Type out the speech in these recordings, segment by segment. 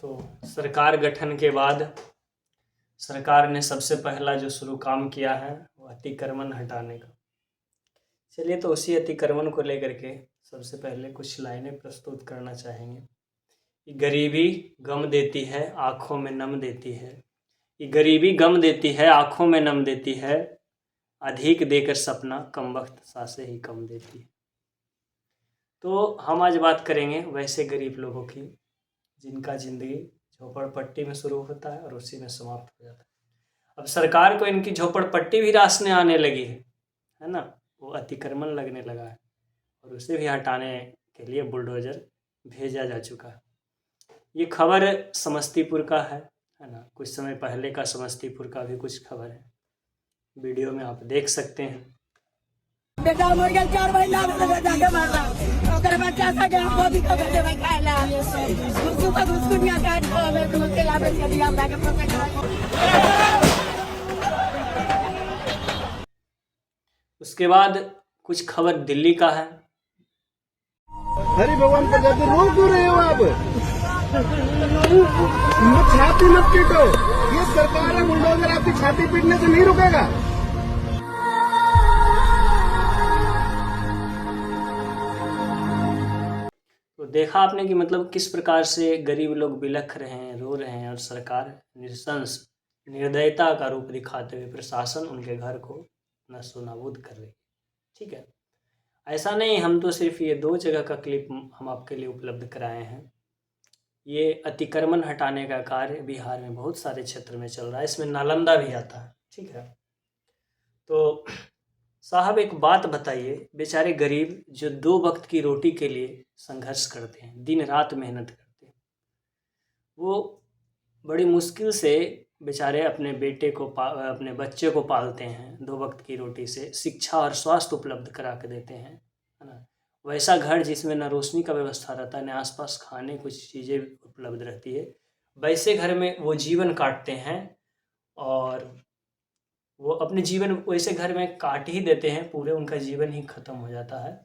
तो सरकार गठन के बाद सरकार ने सबसे पहला जो शुरू काम किया है वो अतिक्रमण हटाने का। चलिए, तो उसी अतिक्रमण को लेकर के सबसे पहले कुछ लाइनें प्रस्तुत करना चाहेंगे। ये गरीबी गम देती है, आँखों में नम देती है। ये गरीबी गम देती है, आँखों में नम देती है। अधिक देकर सपना कम वक्त सांसें ही कम देती है। तो हम आज बात करेंगे वैसे गरीब लोगों की जिनका ज़िंदगी झोपड़पट्टी में शुरू होता है और उसी में समाप्त हो जाता है। अब सरकार को इनकी झोपड़पट्टी भी रासने आने लगी है ना। वो अतिक्रमण लगने लगा है और उसे भी हटाने के लिए बुलडोजर भेजा जा चुका है। ये खबर समस्तीपुर का है ना। कुछ समय पहले का समस्तीपुर का भी कुछ खबर है, वीडियो में आप देख सकते हैं। बेटा मर गया 4 महीना में जाके मर रहा ओकर बच्चा सा के हमको भी तो दे भाई खाएला उसको का दुनिया काट को के लावे के दिया हमरा के पकड़। उसके बाद कुछ खबर दिल्ली का है। हरि भगवान पर जाते रोल क्यों रहे हो आप? छाती मत पीटो, ये सरकार है, बुलडोजर आपकी छाती पीटने से नहीं रुकेगा। तो देखा आपने कि मतलब किस प्रकार से गरीब लोग बिलख रहे हैं, रो रहे हैं और सरकार निशंस निर्दयता का रूप दिखाते हुए प्रशासन उनके घर को नस्तोनाबूद कर रही है। ठीक है, ऐसा नहीं, हम तो सिर्फ ये 2 जगह का क्लिप हम आपके लिए उपलब्ध कराए हैं। ये अतिक्रमण हटाने का कार्य बिहार में बहुत सारे क्षेत्र में चल रहा है, इसमें नालंदा भी आता है। ठीक है, तो साहब एक बात बताइए, बेचारे गरीब जो 2 वक्त की रोटी के लिए संघर्ष करते हैं, दिन रात मेहनत करते हैं, वो बड़ी मुश्किल से बेचारे अपने बेटे को अपने बच्चे को पालते हैं, 2 वक्त की रोटी से शिक्षा और स्वास्थ्य उपलब्ध करा के देते हैं, है ना। वैसा घर जिसमें न रोशनी का व्यवस्था रहता है, न आसपास खाने कुछ चीज़ें उपलब्ध रहती है, वैसे घर में वो जीवन काटते हैं और वो अपने जीवन वैसे घर में काट ही देते हैं, पूरे उनका जीवन ही खत्म हो जाता है।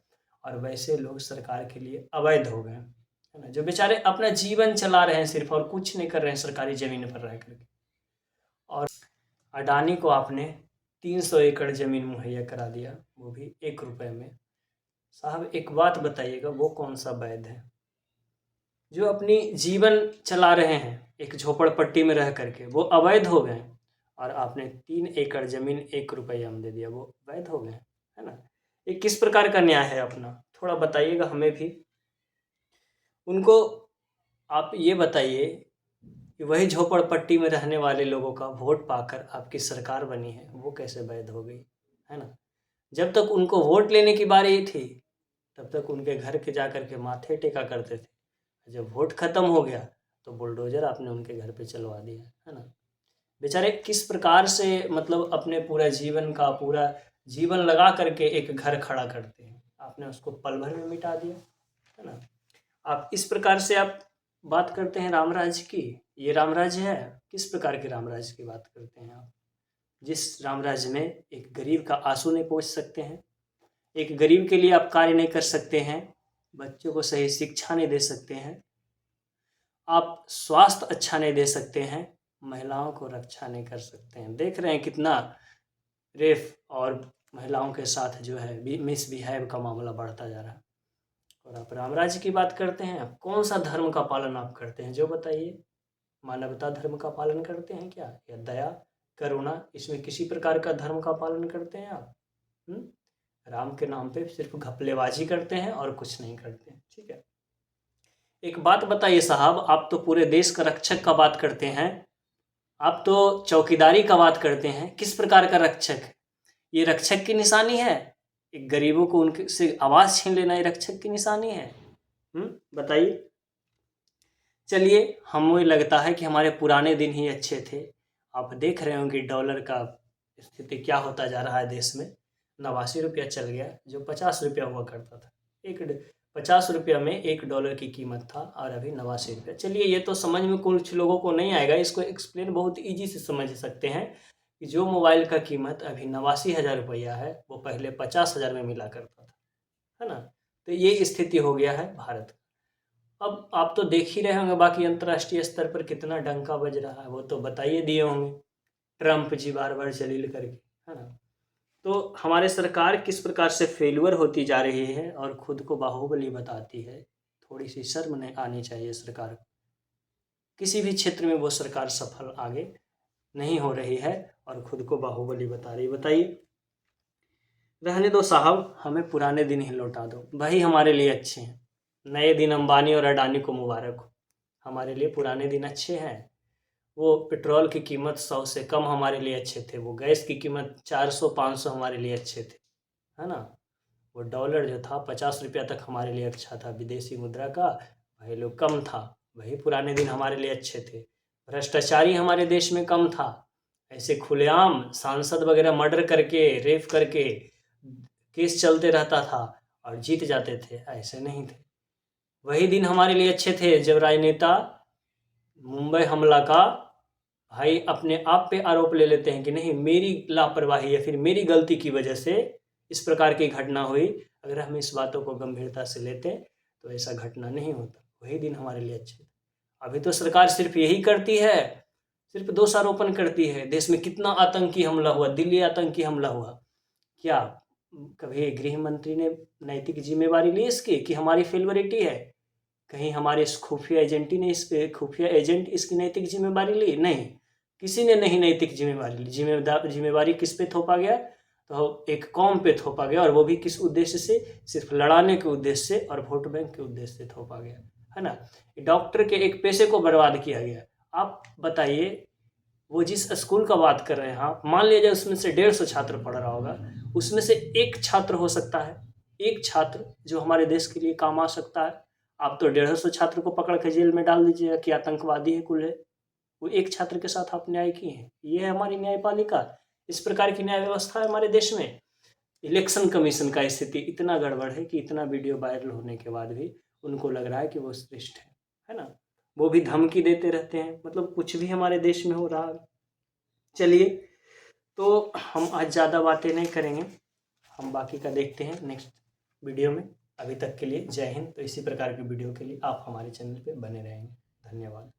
और वैसे लोग सरकार के लिए अवैध हो गए हैं, है ना, जो बेचारे अपना जीवन चला रहे हैं सिर्फ और कुछ नहीं कर रहे हैं सरकारी ज़मीन पर रह करके। और अडानी को आपने 300 एकड़ ज़मीन मुहैया करा दिया, वो भी 1 रुपये में। साहब एक बात बताइएगा, वो कौन सा वैध है? जो अपनी जीवन चला रहे हैं एक झोपड़पट्टी में रह करके, वो अवैध हो गए और आपने 3 एकड़ ज़मीन 1 रुपये में दे दिया, वो वैध हो गए, है ना। ये किस प्रकार का न्याय है अपना? थोड़ा बताइएगा हमें भी। उनको आप ये बताइए कि वही झोपड़पट्टी में रहने वाले लोगों का वोट पाकर आपकी सरकार बनी है, वो कैसे वैध हो गई, है ना। जब तक उनको वोट लेने की बारी थी तब तक उनके घर के जा कर के माथे टेका करते थे, जब वोट खत्म हो गया तो बुलडोजर आपने उनके घर पे चलवा दिया, है ना। बेचारे किस प्रकार से मतलब अपने पूरा जीवन लगा करके एक घर खड़ा करते हैं, आपने उसको पल भर में मिटा दिया, है ना। आप इस प्रकार से आप बात करते हैं रामराज की, ये रामराज है? किस प्रकार के रामराज की बात करते हैं आप, जिस रामराज में एक गरीब का आंसू नहीं पहुंच सकते हैं, एक गरीब के लिए आप कार्य नहीं कर सकते हैं, बच्चों को सही शिक्षा नहीं दे सकते हैं, आप स्वास्थ्य अच्छा नहीं दे सकते हैं, महिलाओं को रक्षा नहीं कर सकते हैं। देख रहे हैं कितना रेप और महिलाओं के साथ जो है मिसबिहेव का मामला बढ़ता जा रहा है। और आप रामराज की बात करते हैं, आप कौन सा धर्म का पालन आप करते हैं जो बताइए? मानवता धर्म का पालन करते हैं क्या, या दया करुणा, इसमें किसी प्रकार का धर्म का पालन करते हैं आप? राम के नाम पे सिर्फ घपलेबाजी करते हैं और कुछ नहीं करते हैं। ठीक है, एक बात बताइए साहब, आप तो पूरे देश का रक्षक का बात करते हैं, आप तो चौकीदारी का बात करते हैं, किस प्रकार का रक्षक? ये रक्षक की निशानी है? एक गरीबों को उनके से आवाज़ छीन लेना ये रक्षक की निशानी है? बताइए। चलिए, हमें लगता है कि हमारे पुराने दिन ही अच्छे थे। आप देख रहे होंगे डॉलर का स्थिति क्या होता जा रहा है देश में। 89 रुपया चल गया, जो 50 रुपया हुआ करता था। 50 रुपया में $1 की कीमत था और अभी 89 रुपया। चलिए, ये तो समझ में कुछ लोगों को नहीं आएगा, इसको एक्सप्लेन बहुत ईजी से समझ सकते हैं कि जो मोबाइल का कीमत अभी 89,000 रुपया है, वो पहले 50,000 में मिला करता था, है ना। तो ये स्थिति हो गया है भारत का। अब आप तो देख ही रहे होंगे बाकी अंतर्राष्ट्रीय स्तर पर कितना डंका बज रहा है, वो तो बताइए दिए होंगे ट्रम्प जी बार बार जलील करके, है ना। तो हमारे सरकार किस प्रकार से फेल्यूर होती जा रही है और खुद को बाहुबली बताती है, थोड़ी सी शर्म नहीं आनी चाहिए सरकार को। किसी भी क्षेत्र में वो सरकार सफल आगे नहीं हो रही है और खुद को बाहुबली बता रही। बताइए, रहने दो साहब, हमें पुराने दिन ही लौटा दो, वही हमारे लिए अच्छे हैं। नए दिन अंबानी और अडानी को मुबारक हो, हमारे लिए पुराने दिन अच्छे हैं। वो पेट्रोल की कीमत 100 से कम हमारे लिए अच्छे थे, वो गैस की कीमत 400-500 हमारे लिए अच्छे थे, है ना। वो डॉलर जो था 50 रुपया तक हमारे लिए अच्छा था, विदेशी मुद्रा का वैल्यू कम था, वही पुराने दिन हमारे लिए अच्छे थे। भ्रष्टाचारी हमारे देश में कम था, ऐसे खुलेआम सांसद वगैरह मर्डर करके रेप करके केस चलते रहता था और जीत जाते थे, ऐसे नहीं थे। वही दिन हमारे लिए अच्छे थे जब राजनेता मुंबई हमला का भाई अपने आप पे आरोप ले लेते हैं कि नहीं मेरी लापरवाही या फिर मेरी गलती की वजह से इस प्रकार की घटना हुई। अगर हम इस बातों को गंभीरता से लेते तो ऐसा घटना नहीं होता, वही दिन हमारे लिए अच्छे थे। अभी तो सरकार सिर्फ यही करती है, सिर्फ दोषारोपण करती है। देश में कितना आतंकी हमला हुआ, दिल्ली आतंकी हमला हुआ, क्या कभी गृह मंत्री ने नैतिक जिम्मेवारी ली इसकी कि हमारी फेल्युरिटी है? कहीं हमारे खुफिया एजेंट इसकी नैतिक जिम्मेवारी ली? नहीं, किसी ने नहीं नैतिक जिम्मेवारी ली। जिम्मेवारी किस पे थोपा गया? तो एक कौम पे थोपा गया, और वो भी किस उद्देश्य से? सिर्फ लड़ाने के उद्देश्य से और वोट बैंक के उद्देश्य से थोपा गया, है ना। डॉक्टर के एक पैसे को बर्बाद किया गया। आप बताइए, वो जिस स्कूल का बात कर रहे हैं आप, मान लीजिए उसमें से 150 छात्र पढ़ रहा होगा, उसमें से एक छात्र हो सकता है, एक छात्र जो हमारे देश के लिए काम आ सकता है। आप तो 150 छात्र को पकड़ के जेल में डाल दीजिएगा कि आतंकवादी है कुल है। वो एक छात्र के साथ आप न्याय किए हैं, ये है हमारी न्यायपालिका। इस प्रकार की न्याय व्यवस्था है हमारे देश में। इलेक्शन कमीशन का स्थिति इतना गड़बड़ है कि इतना वीडियो वायरल होने के बाद भी उनको लग रहा है कि वो श्रेष्ठ है ना। वो भी धमकी देते रहते हैं, मतलब कुछ भी हमारे देश में हो रहा है। चलिए, तो हम आज ज़्यादा बातें नहीं करेंगे, हम बाकी का देखते हैं नेक्स्ट वीडियो में। अभी तक के लिए जय हिंद। तो इसी प्रकार के वीडियो के लिए आप हमारे चैनल पे बने रहेंगे। धन्यवाद।